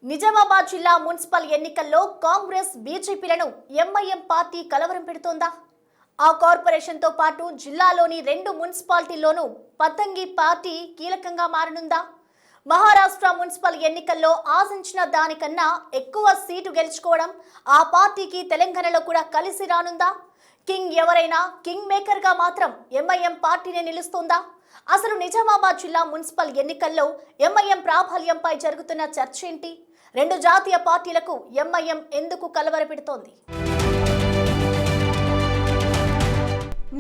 నిజామాబాద్ జిల్లా మున్సిపల్ ఎన్నికల్లో Congress బీజేపీలను MIM party కలవరం పెడుతోందా? ఆ కార్పొరేషన్తో పాటు జిల్లాలోని 2 మున్సిపాలిటీల్లోనూ పతంగి పార్టీ కీలకంగా మారనుందా? మహారాష్ట్ర మున్సిపల్ ఎన్నికల్లో ఆశించిన దానికన్నా ఎక్కువ సీటు గెలుచుకోవడం ఆ పార్టీకి తెలంగాణలో కూడా కలిసి రానుందా? కింగ్ ఎవరైనా కింగ్ మేకర్గా మాత్రం ఎంఐఎం పార్టీనే నిలుస్తోందా? అసలు నిజామాబాద్ జిల్లా మున్సిపల్ ఎన్నికల్లో ఎంఐఎం ప్రాబల్యంపై జరుగుతున్న చర్చ ఏంటి? 2 జాతీయ పార్టీలకు ఎంఐఎం ఎందుకు కలవరపెడుతోంది?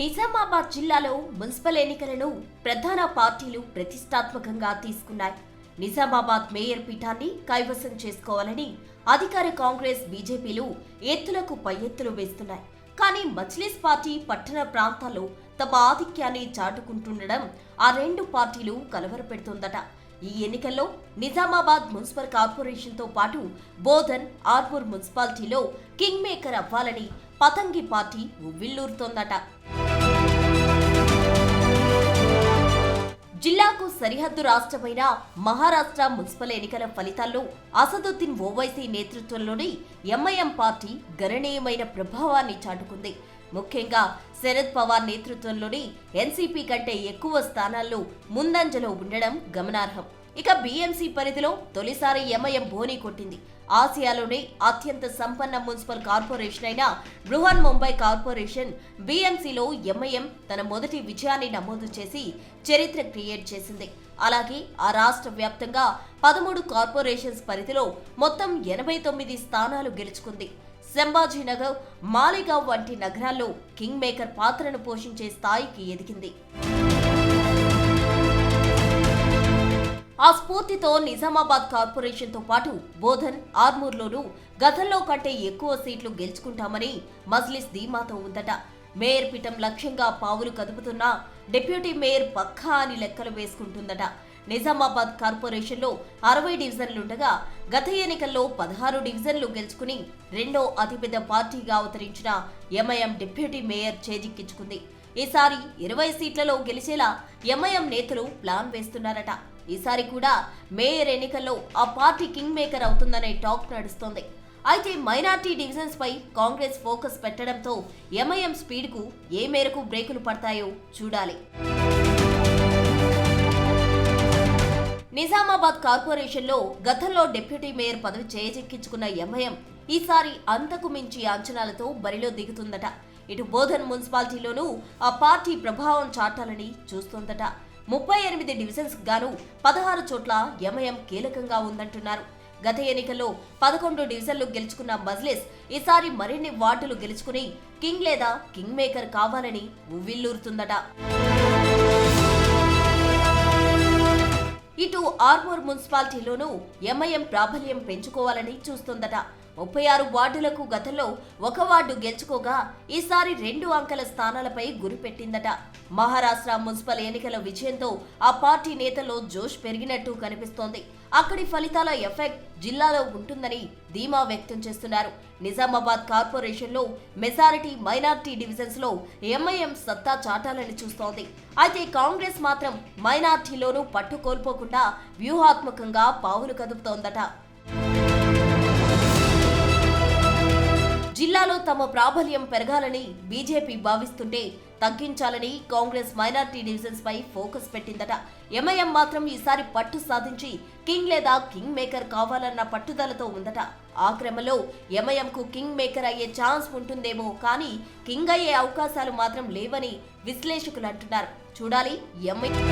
నిజామాబాద్ జిల్లాలో మున్సిపల్ ఎన్నికలను ప్రధాన పార్టీలు ప్రతిష్టాత్మకంగా తీసుకున్నాయి. నిజామాబాద్ మేయర్ పీఠాన్ని కైవసం చేసుకోవాలని అధికార కాంగ్రెస్ బీజేపీలు ఎత్తులకు పై ఎత్తులు వేస్తున్నాయి. కానీ మజ్లిస్ పార్టీ పట్టణ ప్రాంతాల్లో తమ ఆధిక్యాన్ని చాటుకుంటుండడం ఆ 2 పార్టీలు కలవరపెడుతోందట. ఈ ఎన్నికల్లో నిజామాబాద్ మున్సిపల్ కార్పొరేషన్తో పాటు బోధన్, ఆర్మూర్ మున్సిపాలిటీలో కింగ్ మేకర్ అవ్వాలని పతంగి పార్టీ ఉవ్విళ్లూరుతోందట. జిల్లాకు సరిహద్దు రాష్ట్రమైన మహారాష్ట్ర మున్సిపల్ ఎన్నికల ఫలితాల్లో అసదుద్దీన్ ఓవైసీ నేతృత్వంలోని ఎంఐఎం పార్టీ గణనీయమైన ప్రభావాన్ని చాటుకుంది. ముఖ్యంగా శరద్ పవార్ నేతృత్వంలోని ఎన్సీపీ కంటే ఎక్కువ స్థానాల్లో ముందంజలో ఉండడం గమనార్హం. ఇక బీఎంసీ పరిధిలో తొలిసారి ఎంఐఎం బోనీ కొట్టింది. ఆసియాలోనే అత్యంత సంపన్న మున్సిపల్ కార్పొరేషన్ అయిన బృహన్ ముంబై కార్పొరేషన్ బీఎంసీలో ఎంఐఎం తన మొదటి విజయాన్ని నమోదు చేసి చరిత్ర క్రియేట్ చేసింది. అలాగే ఆ రాష్ట్ర వ్యాప్తంగా 13 కార్పొరేషన్స్ పరిధిలో మొత్తం 89 స్థానాలు గెలుచుకుంది. సంభాజీనగర్, మాలిగావ్ వంటి నగరాల్లో కింగ్ మేకర్ పాత్రను పోషించే స్థాయికి ఎదిగింది. ఆ స్ఫూర్తితో నిజామాబాద్ కార్పొరేషన్తో పాటు బోధన్, ఆర్మూర్లోనూ గతంలో కంటే ఎక్కువ సీట్లు గెలుచుకుంటామని మజ్లిస్ ధీమాతో ఉందట. మేయర్ పీఠం లక్ష్యంగా పావులు కదుపుతున్న డిప్యూటీ మేయర్ పక్కా అని లెక్కలు వేసుకుంటుందట. నిజామాబాద్ కార్పొరేషన్లో 60 డివిజన్లుండగా గత ఎన్నికల్లో 16 డివిజన్లు గెలుచుకుని రెండో అతిపెద్ద పార్టీగా అవతరించిన ఎంఐఎం డిప్యూటీ మేయర్ చేజిక్కించుకుంది. ఈసారి 20 సీట్లలో గెలిచేలా ఎంఐఎం నేతలు ప్లాన్ వేస్తున్నారట. ఈసారి కూడా మేయర్ ఎన్నికల్లో ఆ పార్టీ కింగ్ మేకర్ అవుతుందనే టాక్ నడుస్తోంది. అయితే మైనార్టీ డివిజన్స్ పై కాంగ్రెస్ ఫోకస్ పెట్టడంతో ఎంఐఎం స్పీడ్ కు ఏ మేరకు బ్రేకులు పడతాయో చూడాలి. నిజామాబాద్ కార్పొరేషన్లో గతంలో డిప్యూటీ మేయర్ పదవి చేజెక్కించుకున్న ఎంఐఎం ఈసారి అంతకు మించి అంచనాలతో బరిలో దిగుతుందట. ఇటు బోధన్ మున్సిపాలిటీలోనూ ఆ పార్టీ ప్రభావం చాటాలని చూస్తోందట. 38 డివిజన్స్ గాను 16 చోట్ల ఎంఐఎం కీలకంగా ఉందంటున్నారు. గత ఎన్నికల్లో 11 డివిజన్లు గెలుచుకున్న మజ్లిస్ ఈసారి మరిన్ని వార్డులు గెలుచుకుని కింగ్ లేదా కింగ్ మేకర్ కావాలని ఉవ్విళ్లూరుతుందట. ఇటు ఆర్మూర్ మున్సిపాలిటీలోనూ ఎంఐఎం ప్రాబల్యం పెంచుకోవాలని చూస్తోందట. 36 వార్డులకు గతంలో 1 వార్డు గెలుచుకోగా ఈసారి 2 అంకెల స్థానాలపై గురిపెట్టిందట. మహారాష్ట్ర మున్సిపల్ ఎన్నికల విజయంతో ఆ పార్టీ నేతల్లో జోష్ పెరిగినట్టు కనిపిస్తోంది. అక్కడి ఫలితాల ఎఫెక్ట్ జిల్లాలో ఉంటుందని ధీమా వ్యక్తం చేస్తున్నారు. నిజామాబాద్ కార్పొరేషన్లో మెజారిటీ మైనార్టీ డివిజన్స్ లో ఎంఐఎం సత్తా చాటాలని చూస్తోంది. అయితే కాంగ్రెస్ మాత్రం మైనార్టీలోనూ పట్టు కోల్పోకుండా వ్యూహాత్మకంగా పావులు కదుపుతోందట. జిల్లాలో తమ ప్రాబల్యం పెరగాలని బీజేపీ భావిస్తుంటే తగ్గించాలని కాంగ్రెస్ మైనార్టీ డివిజన్స్ పై ఫోకస్ పెట్టిందట. ఎంఐఎం మాత్రం ఈసారి పట్టు సాధించి కింగ్ లేదా కింగ్ మేకర్ కావాలన్న పట్టుదలతో ఉందట. ఆ క్రమంలో ఎంఐఎం కు కింగ్ మేకర్ అయ్యే ఛాన్స్ ఉంటుందేమో కానీ కింగ్ అయ్యే అవకాశాలు మాత్రం లేవని విశ్లేషకులు అంటున్నారు. చూడాలి ఎంఐఎం